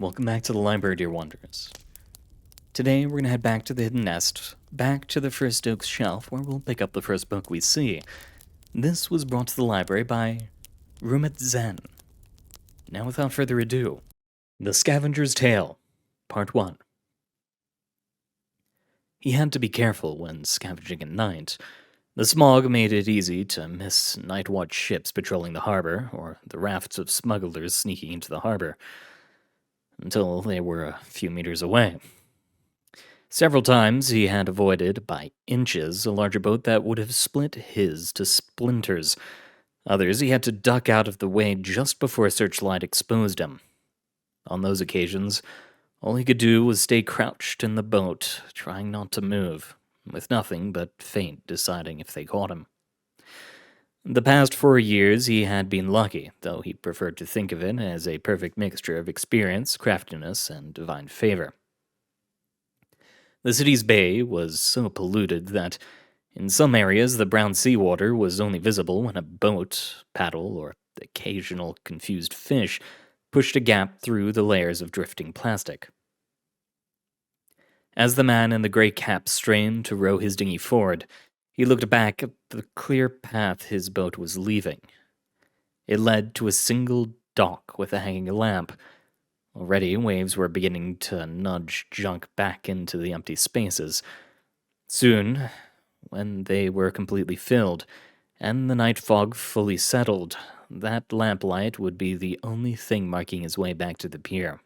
Welcome back to the library, dear wanderers. Today, we're going to head back to the hidden nest, back to the first oak shelf, where we'll pick up the first book we see. This was brought to the library by Rumit Zen. Now, without further ado, The Scavenger's Tale, Part 1. He had to be careful when scavenging at night. The smog made it easy to miss night-watch ships patrolling the harbor, or the rafts of smugglers sneaking into the harbor, until they were a few meters away. Several times he had avoided, by inches, a larger boat that would have split his to splinters. Others he had to duck out of the way just before a searchlight exposed him. On those occasions, all he could do was stay crouched in the boat, trying not to move, with nothing but fate deciding if they caught him. The past 4 years he had been lucky, though he preferred to think of it as a perfect mixture of experience, craftiness, and divine favor. The city's bay was so polluted that, in some areas, the brown seawater was only visible when a boat, paddle, or occasional confused fish pushed a gap through the layers of drifting plastic. As the man in the gray cap strained to row his dinghy forward, he looked back at the clear path his boat was leaving. It led to a single dock with a hanging lamp. Already, waves were beginning to nudge junk back into the empty spaces. Soon, when they were completely filled, and the night fog fully settled, that lamplight would be the only thing marking his way back to the pier.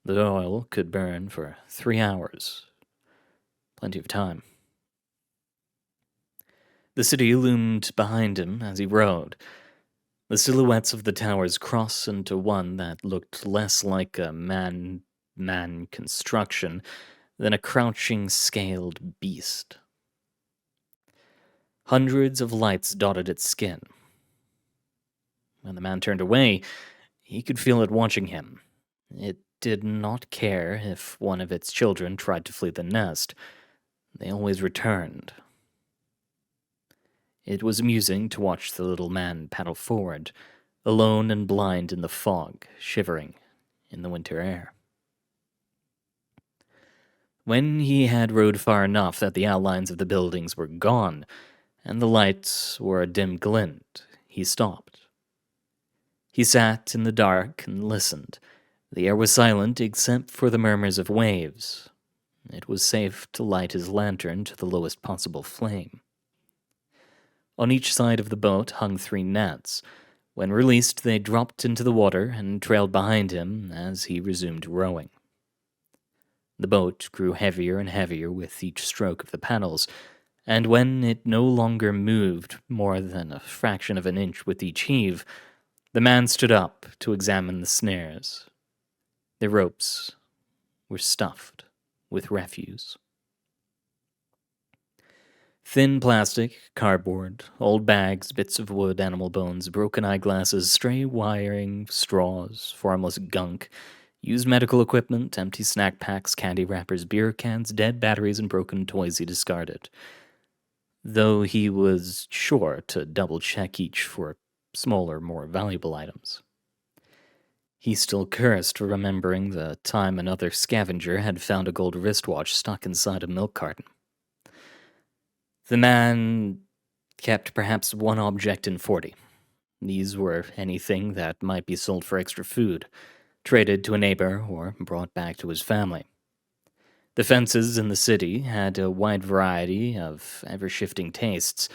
The oil could burn for 3 hours. Plenty of time. The city loomed behind him as he rowed. The silhouettes of the towers crossed into one that looked less like a man construction than a crouching, scaled beast. Hundreds of lights dotted its skin. When the man turned away, he could feel it watching him. It did not care if one of its children tried to flee the nest. They always returned. It was amusing to watch the little man paddle forward, alone and blind in the fog, shivering in the winter air. When he had rowed far enough that the outlines of the buildings were gone, and the lights were a dim glint, he stopped. He sat in the dark and listened. The air was silent except for the murmurs of waves. It was safe to light his lantern to the lowest possible flame. On each side of the boat hung 3 nets. When released, they dropped into the water and trailed behind him as he resumed rowing. The boat grew heavier and heavier with each stroke of the paddles, and when it no longer moved more than a fraction of an inch with each heave, the man stood up to examine the snares. The ropes were stuffed with refuse. Thin plastic, cardboard, old bags, bits of wood, animal bones, broken eyeglasses, stray wiring, straws, formless gunk, used medical equipment, empty snack packs, candy wrappers, beer cans, dead batteries, and broken toys he discarded. Though he was sure to double-check each for smaller, more valuable items. He still cursed, remembering the time another scavenger had found a gold wristwatch stuck inside a milk carton. The man kept perhaps 1 object in 40. These were anything that might be sold for extra food, traded to a neighbor, or brought back to his family. The fences in the city had a wide variety of ever-shifting tastes.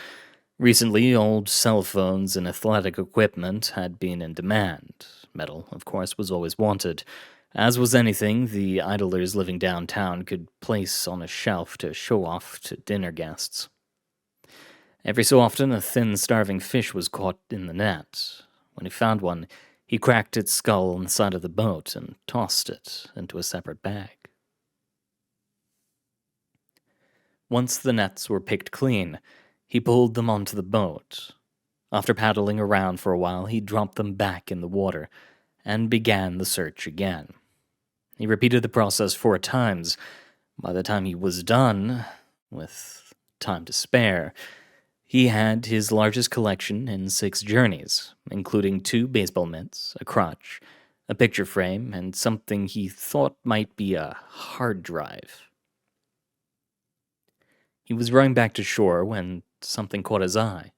Recently, old cell phones and athletic equipment had been in demand. Metal, of course, was always wanted, as was anything the idlers living downtown could place on a shelf to show off to dinner guests. Every so often, a thin, starving fish was caught in the net. When he found one, he cracked its skull on the side of the boat and tossed it into a separate bag. Once the nets were picked clean, he pulled them onto the boat. After paddling around for a while, he dropped them back in the water and began the search again. He repeated the process 4 times. By the time he was done, with time to spare, he had his largest collection in 6 journeys, including 2 baseball mitts, a crutch, a picture frame, and something he thought might be a hard drive. He was rowing back to shore when something caught his eye.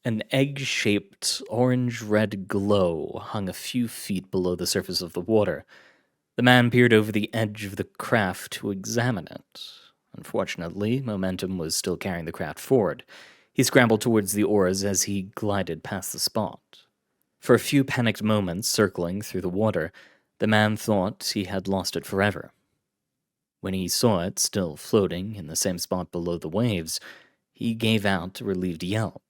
An egg-shaped orange-red glow hung a few feet below the surface of the water. The man peered over the edge of the craft to examine it. Unfortunately, momentum was still carrying the craft forward. He scrambled towards the oars as he glided past the spot. For a few panicked moments circling through the water, the man thought he had lost it forever. When he saw it still floating in the same spot below the waves, he gave out a relieved yelp.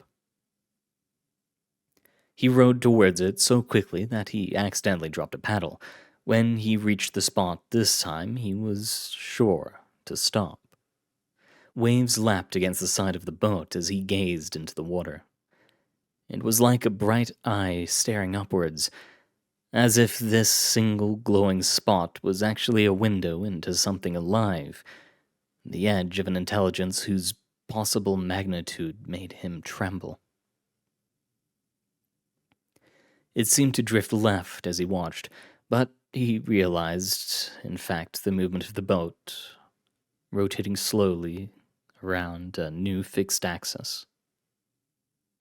He rowed towards it so quickly that he accidentally dropped a paddle. When he reached the spot this time, he was sure to stop. Waves lapped against the side of the boat as he gazed into the water. It was like a bright eye staring upwards, as if this single glowing spot was actually a window into something alive, the edge of an intelligence whose possible magnitude made him tremble. It seemed to drift left as he watched, but he realized, in fact, the movement of the boat, rotating slowly around a new fixed axis.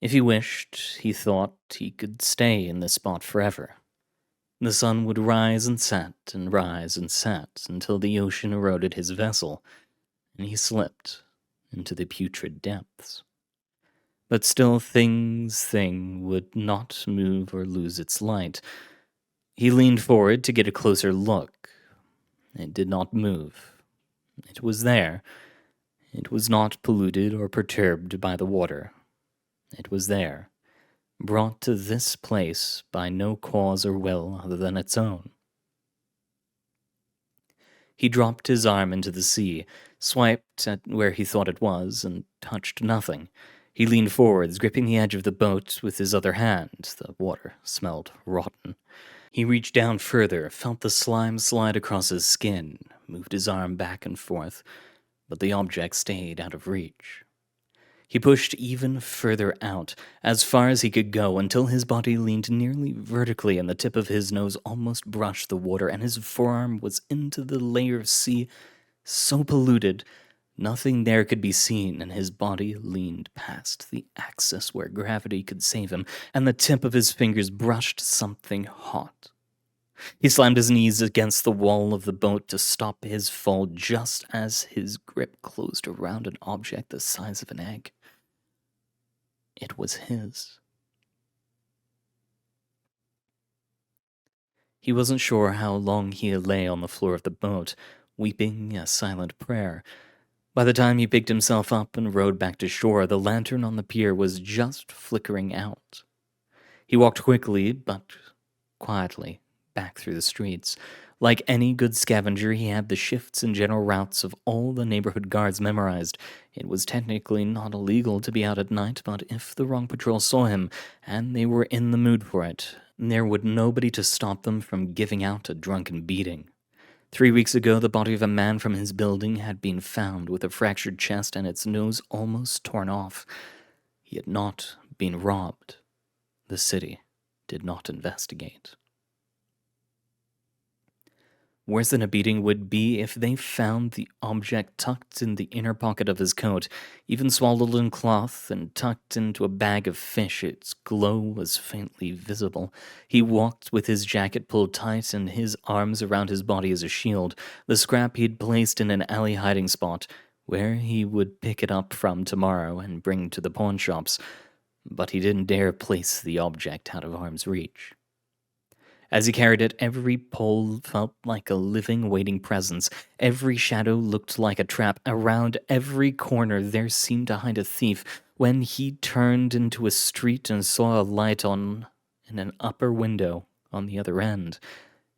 If he wished, he thought he could stay in this spot forever. The sun would rise and set until the ocean eroded his vessel, and he slipped into the putrid depths. But still thing would not move or lose its light. He leaned forward to get a closer look. It did not move. It was there. It was not polluted or perturbed by the water. It was there, brought to this place by no cause or will other than its own. He dropped his arm into the sea, swiped at where he thought it was, and touched nothing. He leaned forwards, gripping the edge of the boat with his other hand. The water smelled rotten. He reached down further, felt the slime slide across his skin, moved his arm back and forth, but the object stayed out of reach. He pushed even further out, as far as he could go, until his body leaned nearly vertically and the tip of his nose almost brushed the water, and his forearm was into the layer of sea so polluted nothing there could be seen, and his body leaned past the axis where gravity could save him, and the tip of his fingers brushed something hot. He slammed his knees against the wall of the boat to stop his fall just as his grip closed around an object the size of an egg. It was his. He wasn't sure how long he lay on the floor of the boat, weeping a silent prayer. By the time he picked himself up and rowed back to shore, the lantern on the pier was just flickering out. He walked quickly, but quietly, back through the streets. Like any good scavenger, he had the shifts and general routes of all the neighborhood guards memorized. It was technically not illegal to be out at night, but if the wrong patrol saw him, and they were in the mood for it, there would nobody to stop them from giving out a drunken beating. 3 weeks ago, the body of a man from his building had been found with a fractured chest and its nose almost torn off. He had not been robbed. The city did not investigate. Worse than a beating would be if they found the object tucked in the inner pocket of his coat, even swaddled in cloth and tucked into a bag of fish. Its glow was faintly visible. He walked with his jacket pulled tight and his arms around his body as a shield, the scrap he'd placed in an alley hiding spot, where he would pick it up from tomorrow and bring to the pawn shops, but he didn't dare place the object out of arm's reach. As he carried it, every pole felt like a living, waiting presence. Every shadow looked like a trap. Around every corner there seemed to hide a thief. When he turned into a street and saw a light on in an upper window on the other end,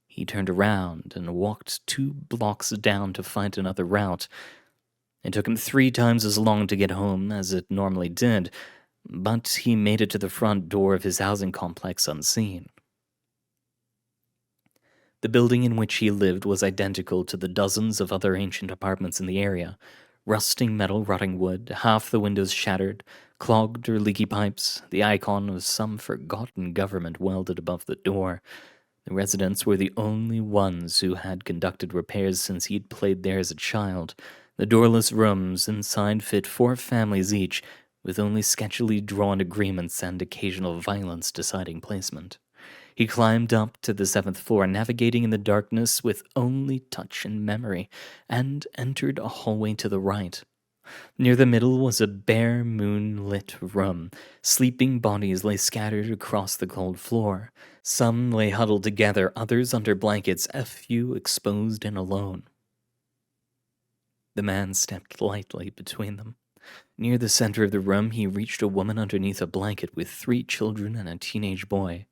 he turned around and walked 2 blocks down to find another route. It took him 3 times as long to get home as it normally did, but he made it to the front door of his housing complex unseen. The building in which he lived was identical to the dozens of other ancient apartments in the area. Rusting metal, rotting wood, half the windows shattered, clogged or leaky pipes, the icon of some forgotten government welded above the door. The residents were the only ones who had conducted repairs since he'd played there as a child. The doorless rooms inside fit 4 families each, with only sketchily drawn agreements and occasional violence deciding placement. He climbed up to the 7th floor, navigating in the darkness with only touch and memory, and entered a hallway to the right. Near the middle was a bare moonlit room. Sleeping bodies lay scattered across the cold floor. Some lay huddled together, others under blankets, a few exposed and alone. The man stepped lightly between them. Near the center of the room, he reached a woman underneath a blanket with 3 children and a teenage boy.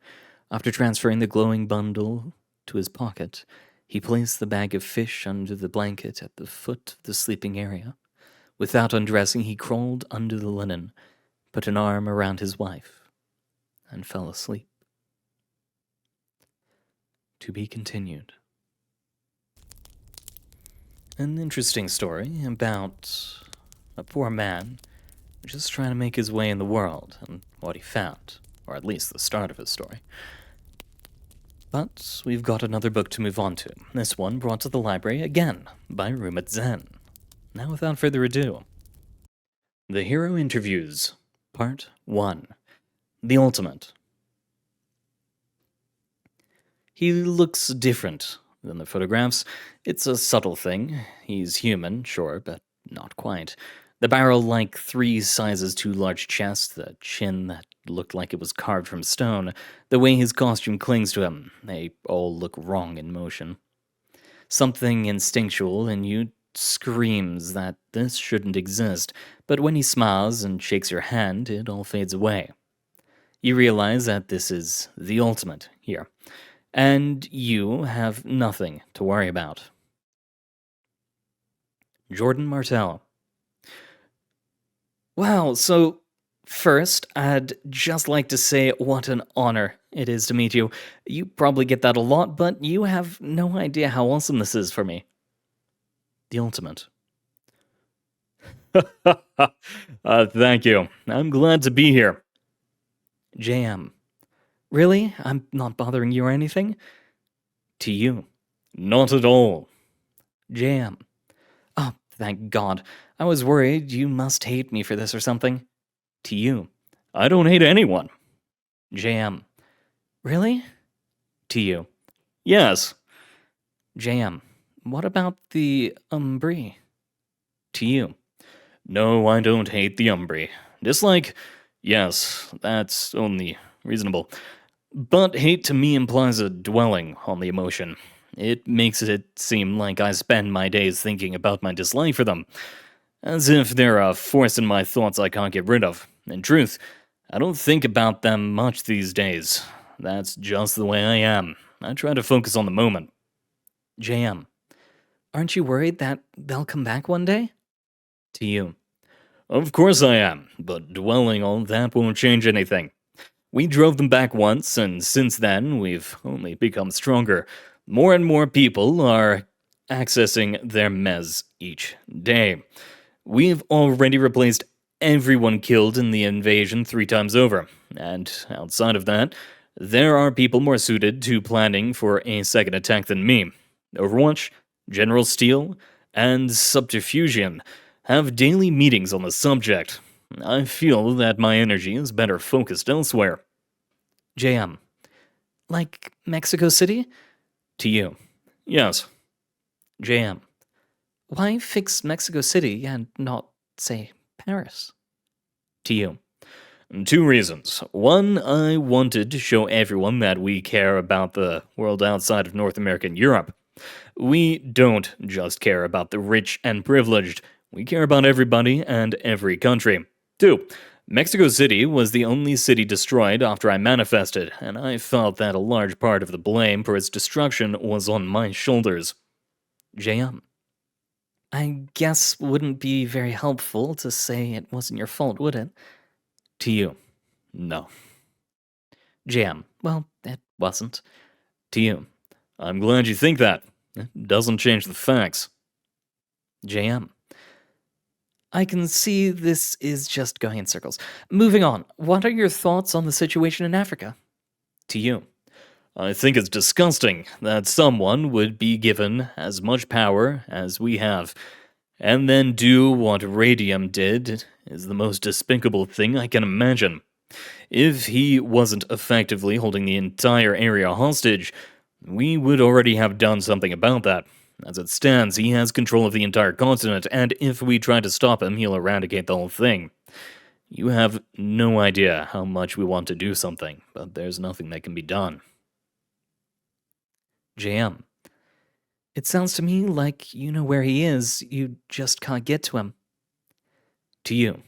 After transferring the glowing bundle to his pocket, he placed the bag of fish under the blanket at the foot of the sleeping area. Without undressing, he crawled under the linen, put an arm around his wife, and fell asleep. To be continued. An interesting story about a poor man just trying to make his way in the world and what he found, or at least the start of his story. But we've got another book to move on to. This one brought to the library again by Rumet Zen. Now without further ado, The Hero Interviews, Part 1. The Ultimate. He looks different than the photographs. It's a subtle thing. He's human, sure, but not quite. The barrel-like 3 sizes too large chest, the chin that looked like it was carved from stone, the way his costume clings to him, they all look wrong in motion. Something instinctual in you screams that this shouldn't exist, but when he smiles and shakes your hand, it all fades away. You realize that this is the ultimate here, and you have nothing to worry about. Jordan Martell. Wow, so first, I'd just like to say what an honor it is to meet you. You probably get that a lot, but you have no idea how awesome this is for me. The ultimate. Thank you. I'm glad to be here. JM. Really? I'm not bothering you or anything? To you. Not at all. JM. Oh, thank God. I was worried you must hate me for this or something. To you. I don't hate anyone. JM. Really? To you. Yes. JM. What about the Umbri? To you. No, I don't hate the Umbri. Dislike? Yes, that's only reasonable. But hate to me implies a dwelling on the emotion. It makes it seem like I spend my days thinking about my dislike for them, as if they're a force in my thoughts I can't get rid of. In truth, I don't think about them much these days. That's just the way I am. I try to focus on the moment. JM. Aren't you worried that they'll come back one day? To you. Of course I am, but dwelling on that won't change anything. We drove them back once, and since then, we've only become stronger. More and more people are accessing their mez each day. We've already replaced everyone killed in the invasion 3 times over, and outside of that, there are people more suited to planning for a second attack than me. Overwatch, General Steel, and Subterfusion have daily meetings on the subject. I feel that my energy is better focused elsewhere. JM. Like Mexico City? To you. Yes. JM. Why fix Mexico City and not, say, Paris? To you. 2 reasons. One, I wanted to show everyone that we care about the world outside of North America and Europe. We don't just care about the rich and privileged. We care about everybody and every country. 2. Mexico City was the only city destroyed after I manifested, and I felt that a large part of the blame for its destruction was on my shoulders. JM. I guess wouldn't be very helpful to say it wasn't your fault, would it? To you. No. JM. Well, it wasn't. To you. I'm glad you think that. It doesn't change the facts. JM. I can see this is just going in circles. Moving on, what are your thoughts on the situation in Africa? To you. I think it's disgusting that someone would be given as much power as we have, and then do what Radium did is the most despicable thing I can imagine. If he wasn't effectively holding the entire area hostage, we would already have done something about that. As it stands, he has control of the entire continent, and if we try to stop him, he'll eradicate the whole thing. You have no idea how much we want to do something, but there's nothing that can be done. JM. It sounds to me like you know where he is, you just can't get to him. To you.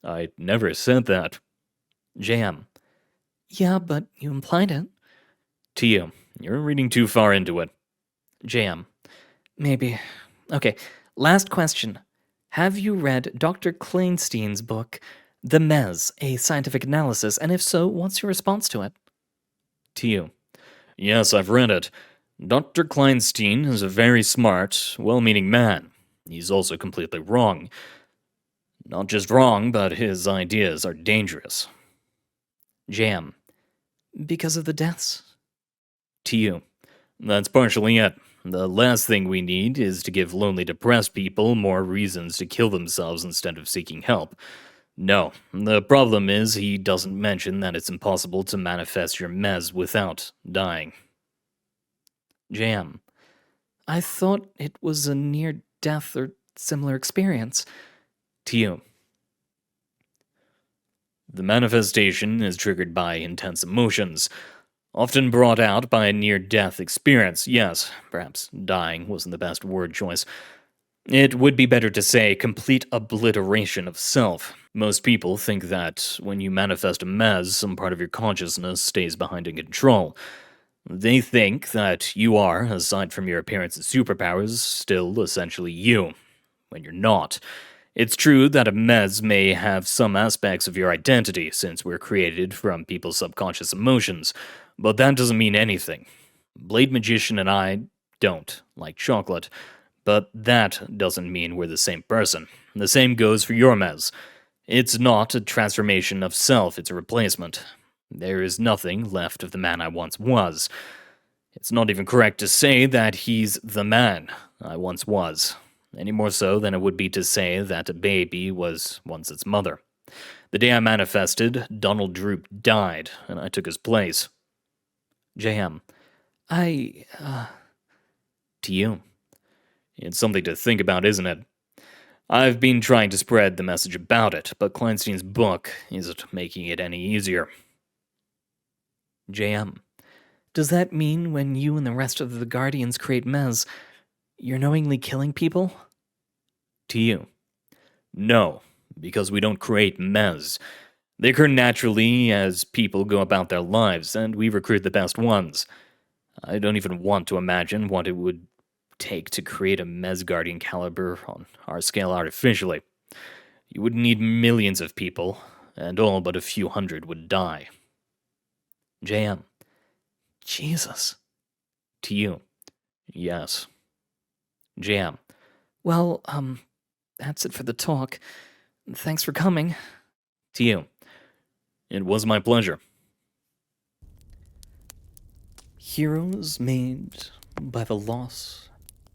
I never said that. JM. Yeah, but you implied it. To you. You're reading too far into it. JM. Maybe. Okay, last question. Have you read Dr. Kleinstein's book, The Mez, A Scientific Analysis, and if so, what's your response to it? To you. Yes, I've read it. Dr. Kleinstein is a very smart, well-meaning man. He's also completely wrong. Not just wrong, but his ideas are dangerous. JM. Because of the deaths? To you. That's partially it. The last thing we need is to give lonely, depressed people more reasons to kill themselves instead of seeking help. No, the problem is he doesn't mention that it's impossible to manifest your mez without dying. JM. I thought it was a near-death or similar experience. To you. The manifestation is triggered by intense emotions, often brought out by a near-death experience. Yes, perhaps dying wasn't the best word choice. It would be better to say complete obliteration of self. Most people think that when you manifest a mez, some part of your consciousness stays behind in control. They think that you are, aside from your appearance and superpowers, still essentially you, when you're not. It's true that a mez may have some aspects of your identity, since we're created from people's subconscious emotions, but that doesn't mean anything. Blade Magician and I don't like chocolate, but that doesn't mean we're the same person. The same goes for your mez. It's not a transformation of self, it's a replacement. There is nothing left of the man I once was. It's not even correct to say that he's the man I once was, any more so than it would be to say that a baby was once its mother. The day I manifested, Donald Droop died, and I took his place. JM. To you. It's something to think about, isn't it? I've been trying to spread the message about it, but Kleinstein's book isn't making it any easier. JM. Does that mean when you and the rest of the Guardians create mez, you're knowingly killing people? To you. No, because we don't create mez. They occur naturally as people go about their lives, and we recruit the best ones. I don't even want to imagine what it would take to create a mez Guardian caliber on our scale artificially. You would need millions of people, and all but a few hundred would die. JM. Jesus. To you. Yes. JM. Well, that's it for the talk. Thanks for coming. To you. It was my pleasure. Heroes made by the loss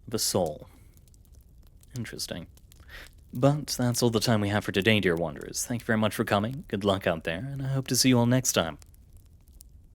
of a soul. Interesting. But that's all the time we have for today, dear wanderers. Thank you very much for coming. Good luck out there, and I hope to see you all next time.